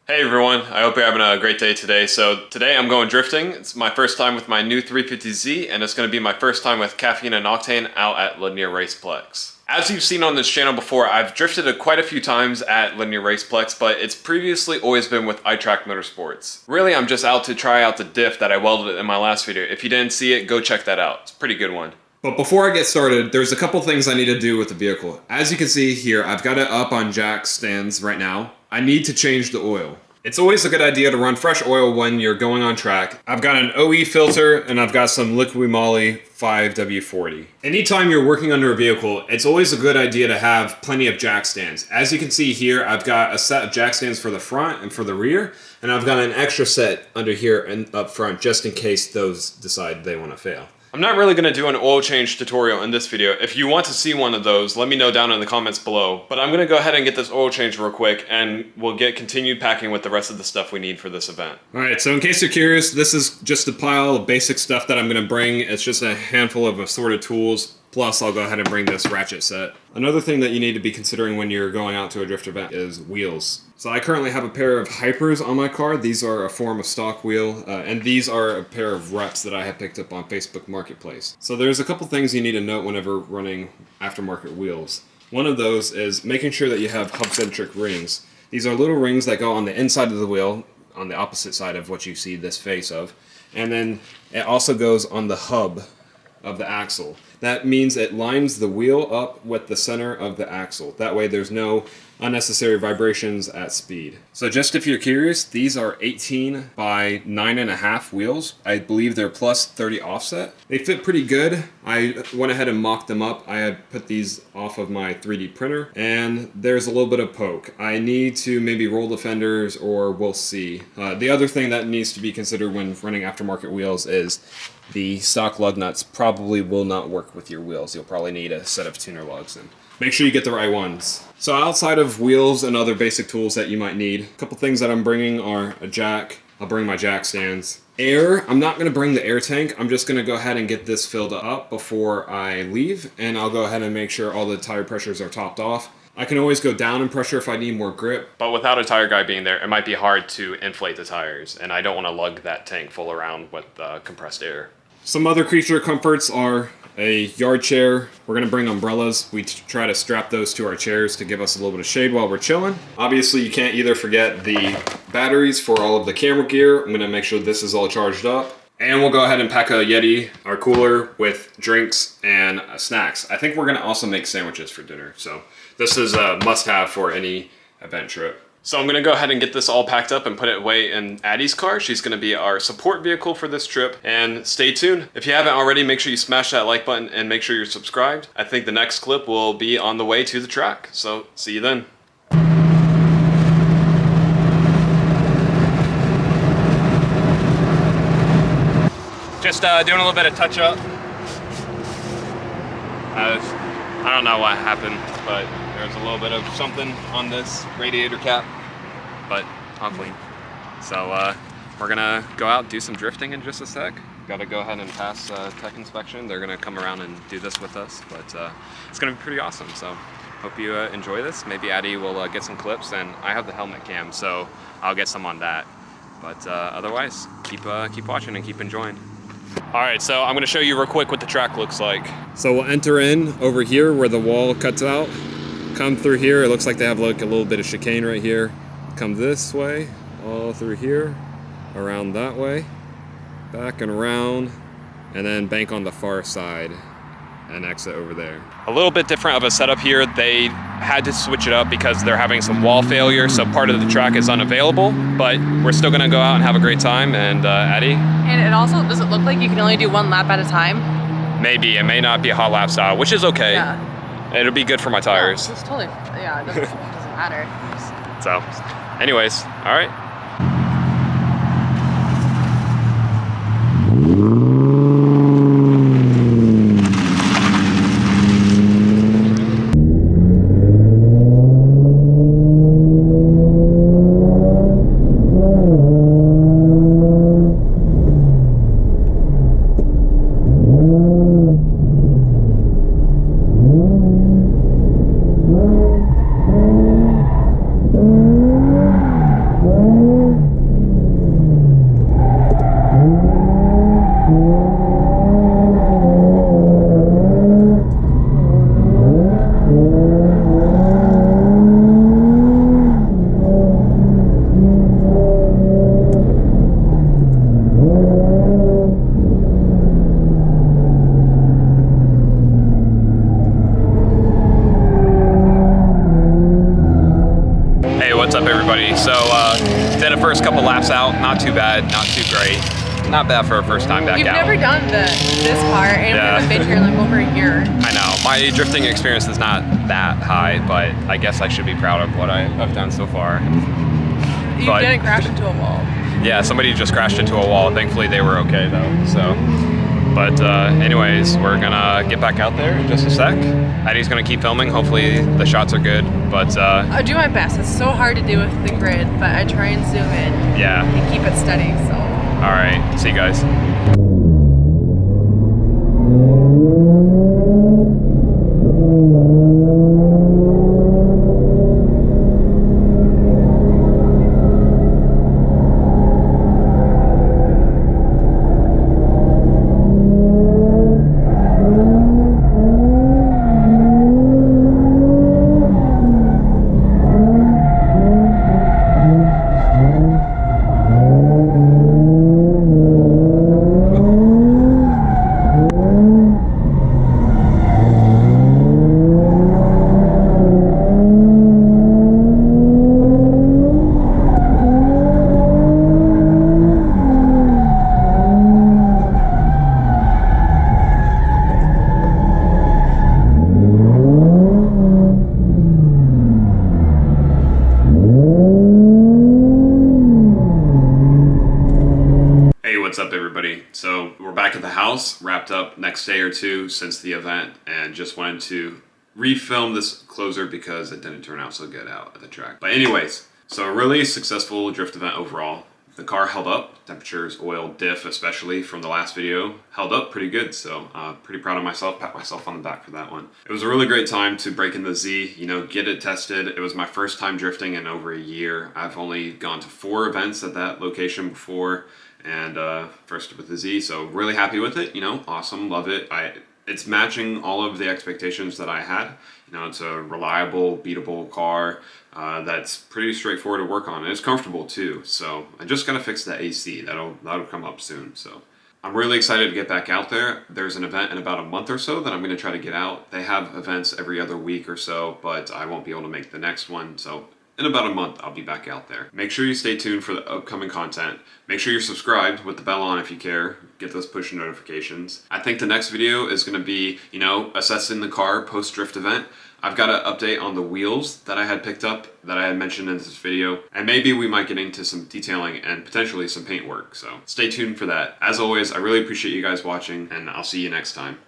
Hey everyone, I hope you're having a great day today. So today I'm going drifting. It's my first time with my new 350Z and it's going to be my first time with Caffeine and Octane out at Lanier Raceplex. As you've seen on this channel before, I've drifted quite a few times at Lanier Raceplex, but it's previously always been with iTrack Motorsports. Really, I'm just out to try out the diff that I welded in my last video. If you didn't see it, go check that out. It's a pretty good one. But before I get started, there's a couple things I need to do with the vehicle. As you can see here, I've got it up on jack stands right now. I need to change the oil. It's always a good idea to run fresh oil when you're going on track. I've got an OE filter and I've got some Liqui Moly 5W40. Anytime you're working under a vehicle, it's always a good idea to have plenty of jack stands. As you can see here, I've got a set of jack stands for the front and for the rear, and I've got an extra set under here and up front just in case those decide they want to fail. I'm not really going to do an oil change tutorial in this video. If you want to see one of those, let me know down in the comments below. But I'm going to go ahead and get this oil change real quick and we'll get continued packing with the rest of the stuff we need for this event. Alright, so in case you're curious, this is just a pile of basic stuff that I'm going to bring. It's just a handful of assorted tools. Plus, I'll go ahead and bring this ratchet set. Another thing that you need to be considering when you're going out to a drift event is wheels. So I currently have a pair of Hypers on my car. These are a form of stock wheel, and these are a pair of reps that I have picked up on Facebook Marketplace. So there's a couple things you need to note whenever running aftermarket wheels. One of those is making sure that you have hub-centric rings. These are little rings that go on the inside of the wheel, on the opposite side of what you see this face of. And then it also goes on the hub of the axle. That means it lines the wheel up with the center of the axle. That way there's no unnecessary vibrations at speed. So just if you're curious, these are 18 by 9.5 wheels. I believe they're plus 30 offset. They fit pretty good. I went ahead and mocked them up. I had put these off of my 3D printer and there's a little bit of poke. I need to maybe roll the fenders or we'll see. The other thing that needs to be considered when running aftermarket wheels is the stock lug nuts probably will not work with your wheels. You'll probably need a set of tuner lugs and make sure you get the right ones. So outside of wheels and other basic tools that you might need, a couple things that I'm bringing are a jack. I'll bring my jack stands. Air, I'm not going to bring the air tank. I'm just going to go ahead and get this filled up before I leave, and I'll go ahead and make sure all the tire pressures are topped off. I can always go down in pressure if I need more grip. But without a tire guy being there, it might be hard to inflate the tires, and I don't want to lug that tank full around with compressed air. Some other creature comforts are a yard chair. We're going to bring umbrellas. We try to strap those to our chairs to give us a little bit of shade while we're chilling. Obviously, you can't either forget the batteries for all of the camera gear. I'm going to make sure this is all charged up. And we'll go ahead and pack a Yeti, our cooler, with drinks and snacks. I think we're going to also make sandwiches for dinner. So this is a must-have for any event trip. So I'm going to go ahead and get this all packed up and put it away in Addie's car. She's going to be our support vehicle for this trip. And stay tuned. If you haven't already, make sure you smash that like button and make sure you're subscribed. I think the next clip will be on the way to the track. So see you then. Just doing a little bit of touch up. I don't know what happened, but there's a little bit of something on this radiator cap, but I'll clean. So we're gonna go out and do some drifting in just a sec. Gotta go ahead and pass tech inspection. They're gonna come around and do this with us, but it's gonna be pretty awesome. So hope you enjoy this. Maybe Addie will get some clips, and I have the helmet cam, so I'll get some on that. But otherwise, keep watching and keep enjoying. All right, so I'm gonna show you real quick what the track looks like. So we'll enter in over here where the wall cuts out. Come through here. It looks like they have like a little bit of chicane right here. Come this way, all through here, around that way, back and around, and then bank on the far side and exit over there. A little bit different of a setup here. They had to switch it up because they're having some wall failure, so part of the track is unavailable, but we're still gonna go out and have a great time. And Addie? And it also, does it look like you can only do one lap at a time? Maybe, it may not be a hot lap style, which is okay. Yeah. It'll be good for my tires. Yeah, it's totally, yeah, it doesn't matter. So, anyways, all right. What's up, everybody? So did a first couple laps out, not too bad, not too great, not bad for a first time back You've out. never done this part, and we haven't been here in like over a year. I know, my drifting experience is not that high, but I guess I should be proud of what I've done so far. You didn't crash into a wall. Yeah, somebody just crashed into a wall. Thankfully they were okay though, so. But anyways, we're gonna get back out there in just a sec. Eddie's gonna keep filming. Hopefully the shots are good, but I'll do my best. It's so hard to do with the grid, but I try and zoom in. Yeah. And keep it steady, so. All right, see you guys. What's up, everybody? So we're back at the house, wrapped up next day or two since the event, and just wanted to refilm this closer because it didn't turn out so good out at the track. But anyways, so a really successful drift event overall. The car held up, temperatures, oil, diff especially from the last video, held up pretty good, so pretty proud of myself, pat myself on the back for that one. It was a really great time to break in the Z, you know, get it tested. It was my first time drifting in over a year. I've only gone to 4 events at that location before, and first with the Z, so really happy with it, you know, awesome, love it. It's matching all of the expectations that I had. You know, it's a reliable, beatable car that's pretty straightforward to work on, and it's comfortable too. So I just gotta fix the AC. That'll come up soon. So I'm really excited to get back out there. There's an event in about a month or so that I'm gonna try to get out. They have events every other week or so, but I won't be able to make the next one. So in about a month, I'll be back out there. Make sure you stay tuned for the upcoming content. Make sure you're subscribed with the bell on if you care. Get those push notifications. I think the next video is gonna be, you know, assessing the car post-drift event. I've got an update on the wheels that I had picked up that I had mentioned in this video. And maybe we might get into some detailing and potentially some paint work. So stay tuned for that. As always, I really appreciate you guys watching, and I'll see you next time.